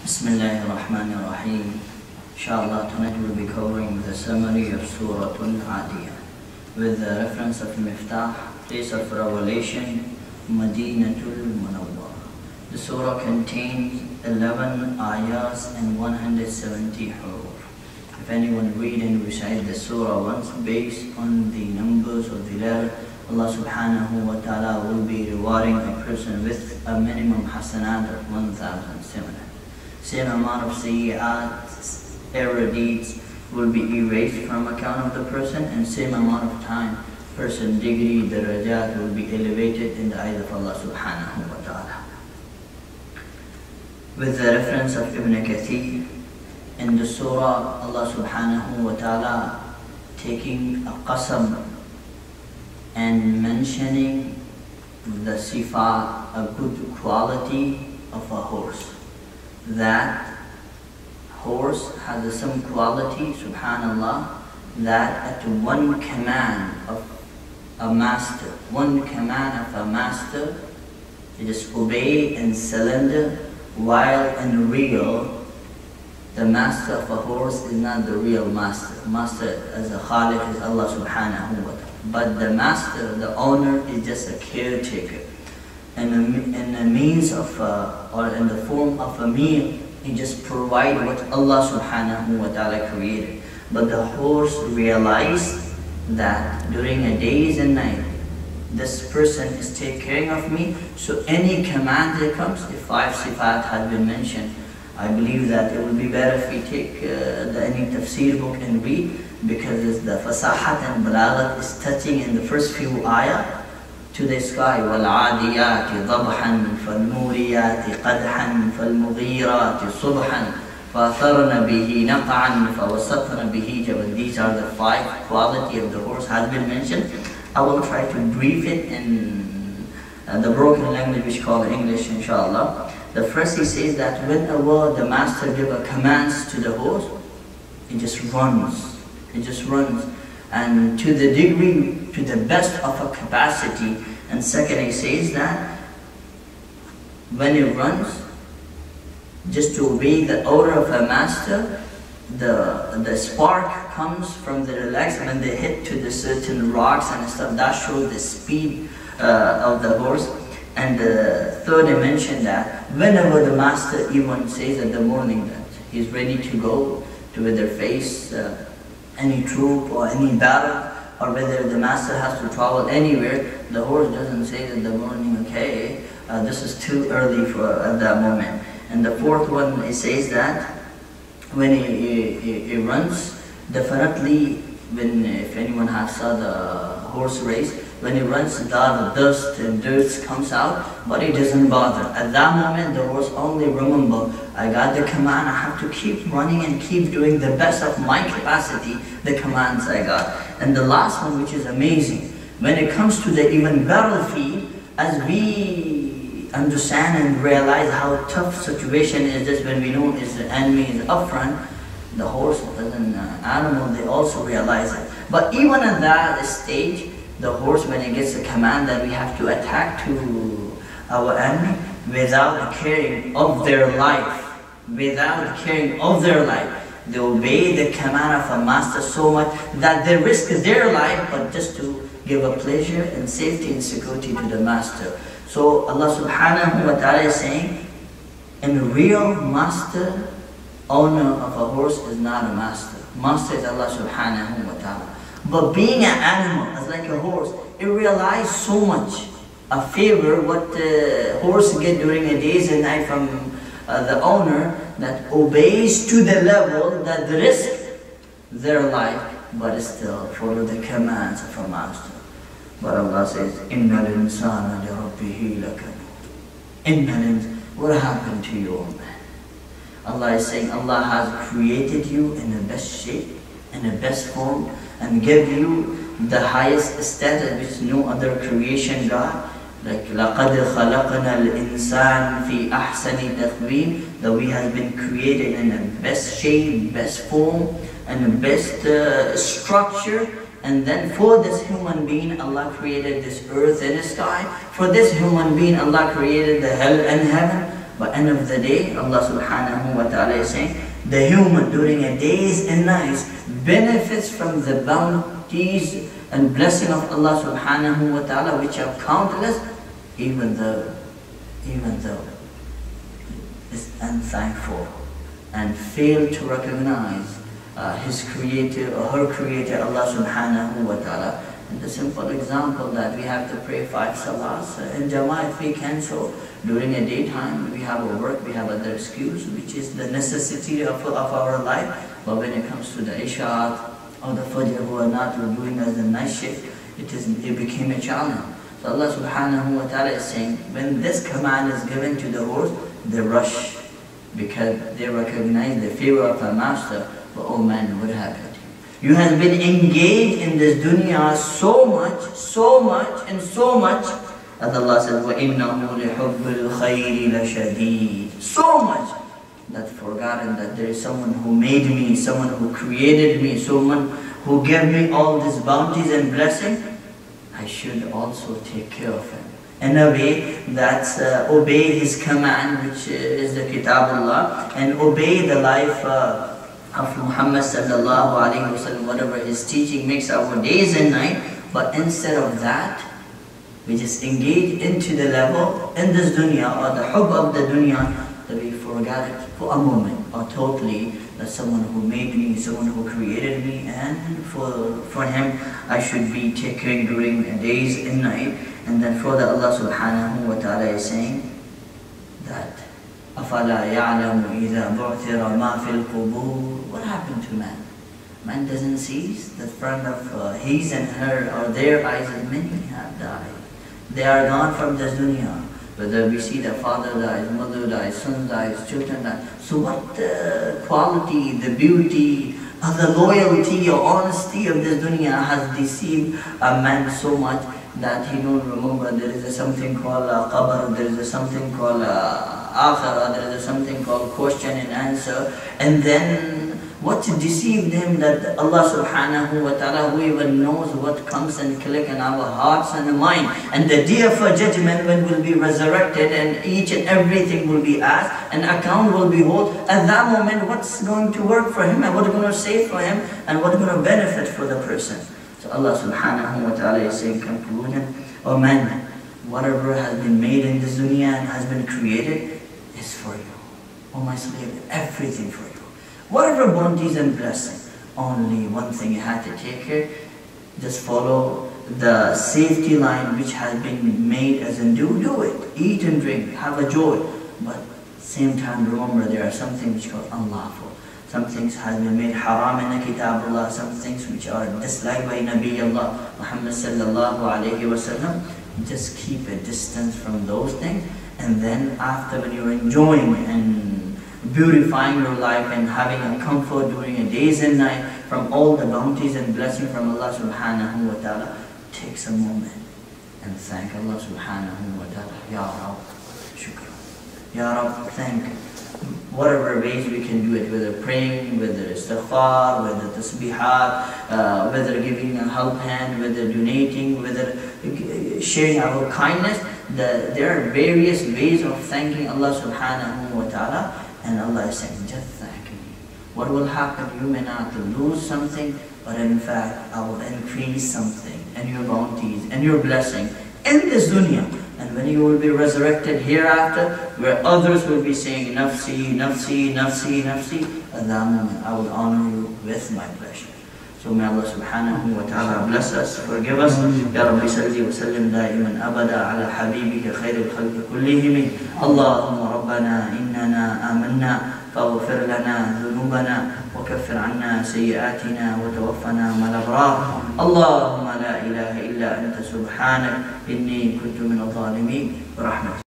Bismillahirrahmanirrahim. Inshallah, tonight we'll be covering the summary of Surah Al-Adiyat with the reference of Miftah, place of revelation, Madinatul Munawwar. The surah contains 11 ayahs and 170 huruf. If anyone read and recite the surah once based on the numbers of the letter, Allah subhanahu wa ta'ala will be rewarding a person with a minimum hasanat of 1,700. Same amount of sayyat, error deeds will be erased from account of the person, and same amount of time, person degree, darajat will be elevated in the eyes of Allah subhanahu wa ta'ala. With the reference of Ibn Kathir, in the surah, Allah subhanahu wa ta'ala taking a qasam and mentioning the sifat, a good quality of a horse. That horse has some quality, subhanallah, that at one command of a master, you just obey and surrender, while in real, the master of a horse is not the real master. Master as a khaliq is Allah subhanahu wa ta'ala. But the master, the owner, is just a caretaker. And in a means of, or in the form of a meal, he just provide what Allah subhanahu wa ta'ala created. But the horse realized that during a days and night, this person is taking care of me. So any command that comes, if 5 sifat had been mentioned, I believe that it would be better if we take any tafsir book and read, because the fasahat and balaghat is touching in the first few ayah to the sky. وَالْعَادِيَاتِ ضَبْحًا فَالْمُورِيَاتِ قَدْحًا فَالْمُغِيرَاتِ صُبْحًا فَأَثَرْنَ بِهِ نَقْعًا فَوَسَطْنَ بِهِ جَبًا. These are the 5 quality of the horse has been mentioned. I will try to brief it in the broken language which called English, inshallah. The first, he says that whenever the master give a commands to the horse, it just runs. It just runs. And to the degree, to the best of a capacity. And second, he says that when it runs, just to obey the order of a master, the spark comes from the legs when they hit to the certain rocks and stuff. That shows the speed of the horse. And the third, I mentioned that whenever the master even says in the morning that he's ready to go to whether face any troop or any battle, or whether the master has to travel anywhere, the horse doesn't say in the morning, okay, this is too early for at that moment. And the fourth one, it says that when he runs, definitely when, if anyone has saw the horse race, when he runs, the dust and dirt comes out, but it doesn't bother. At that moment, the horse only remember, I got the command, I have to keep running and keep doing the best of my capacity, the commands I got. And the last one, which is amazing, when it comes to the even battlefield, as we understand and realize how tough situation is this when we know is the enemy is up front, the horse as an animal, they also realize it. But even at that stage, the horse, when it gets a command that we have to attack to our enemy, without caring of their life, they obey the command of a master so much that they risk their life, but just to give a pleasure and safety and security to the master. So Allah subhanahu wa ta'ala is saying, a real master, owner of a horse is not a master. Master is Allah subhanahu wa ta'ala. But being an animal, as like a horse, it realizes so much a favor what the horse get during a days and night from the owner, that obeys to the level that they risk their life, but still follow the commands of a master. But Allah says, إِنَّ الْإِنسَانَ لِرَبِّهِ لَكَنُودٌ. What happened to you, old man? Allah is saying, Allah has created you in the best shape, in the best form, and give you the highest status which no other creation got. Like لَقَدْ خَلَقْنَا الْإِنسَانِ فِي أَحْسَنِ تَقْوِيمٍ, that we have been created in the best shape, best form, and the best structure. And then for this human being, Allah created this earth and the sky. For this human being, Allah created the hell and heaven. But end of the day, Allah subhanahu wa ta'ala is saying, the human during a days and nights benefits from the bounties and blessing of Allah subhanahu wa ta'ala, which are countless, even though is unthankful and fail to recognize his creator or her creator, Allah subhanahu wa ta'ala. And the simple example that we have to pray 5 salahs in Jama'at if we can. So during a daytime we have a work, we have other excuse, which is the necessity of our life. But when it comes to the Isha or the Fajr, who are not doing as a night shift, it became a challenge. So Allah subhanahu wa ta'ala is saying, when this command is given to the horse, they rush because they recognize the favor of a master. But oh man, what happened? You have been engaged in this dunya so much, as Allah says, وَإِنَّهُ لِحُبِّ الْخَيْرِ لَشَدِيدٌ. So much that forgotten that there is someone who made me, someone who created me, someone who gave me all these bounties and blessings. I should also take care of him in a way that's obey his command, which is the Kitabullah, and obey the life of Muhammad sallallahu alaihi wasallam, whatever his teaching makes our days and night. But instead of that, we just engage into the level in this dunya or the hub of the dunya that we forgot it for a moment or totally, that someone who made me, someone who created me, and for him I should be taken during days and night. And then further Allah subhanahu wa ta'ala is saying that أَفَلَا يَعْلَمُ إِذَا بُعْثِرَ مَا فِي الْقُبُورِ. What happened to man? Man doesn't see that front of his and her or their eyes, and many have died. They are gone from this dunya. Whether we see the father dies, mother dies, son dies, children die. So what the quality, the beauty, or the loyalty or honesty of this dunya has deceived a man so much that he don't remember there is something called qabr, there is something called akhirah, there is something called question and answer. And then what deceived him, that Allah subhanahu wa ta'ala, who even knows what comes and click in our hearts and mind. And the day of judgment, when we'll be resurrected and each and everything will be asked and account will be held, at that moment what's going to work for him and what's going to save for him and what's going to benefit for the person. So Allah subhanahu wa ta'ala is saying, conclusion, oh man, whatever has been made in this dunya and has been created is for you. Oh my slave, everything for you. Whatever bounties and blessings, only one thing you have to take care, just follow the safety line which has been made as in do it, eat and drink, have a joy. But same time remember there are some things which are unlawful. Some things have been made haram in the Kitabullah, some things which are disliked by Nabi Allah Muhammad sallallahu alayhi wa sallam. Just keep a distance from those things, and then after, when you're enjoying and beautifying your life and having a comfort during a days and night from all the bounties and blessings from Allah subhanahu wa ta'ala, take some moment and thank Allah subhanahu wa ta'ala. Ya Rab, shukr. Ya Rab, thank. Whatever ways we can do it, whether praying, whether istighfar, whether tasbihat, whether giving a help hand, whether donating, whether sharing our kindness. There are various ways of thanking Allah subhanahu wa ta'ala. And Allah is saying, just thank me. What will happen? You may not lose something, but in fact, I will increase something, and your bounties, and your blessing in this dunya. And when you will be resurrected hereafter, where others will be saying, nafsi, nafsi, nafsi, nafsi, at that moment, I will honor you with my pleasure. So may Allah subhanahu wa ta'ala bless us, forgive us. Ya Rabbi salli wa sallim daiman abada ala habibika khairul khalqi kullihim. Allahumma rabbana innana amanna faghfir lana dhunubana wa kaffir anna sayyiatina wa tawaffana ma'al abrar. Allahumma la ilaha illa anta subhanak inni kuntu min adh-dhalimin. Rahmat.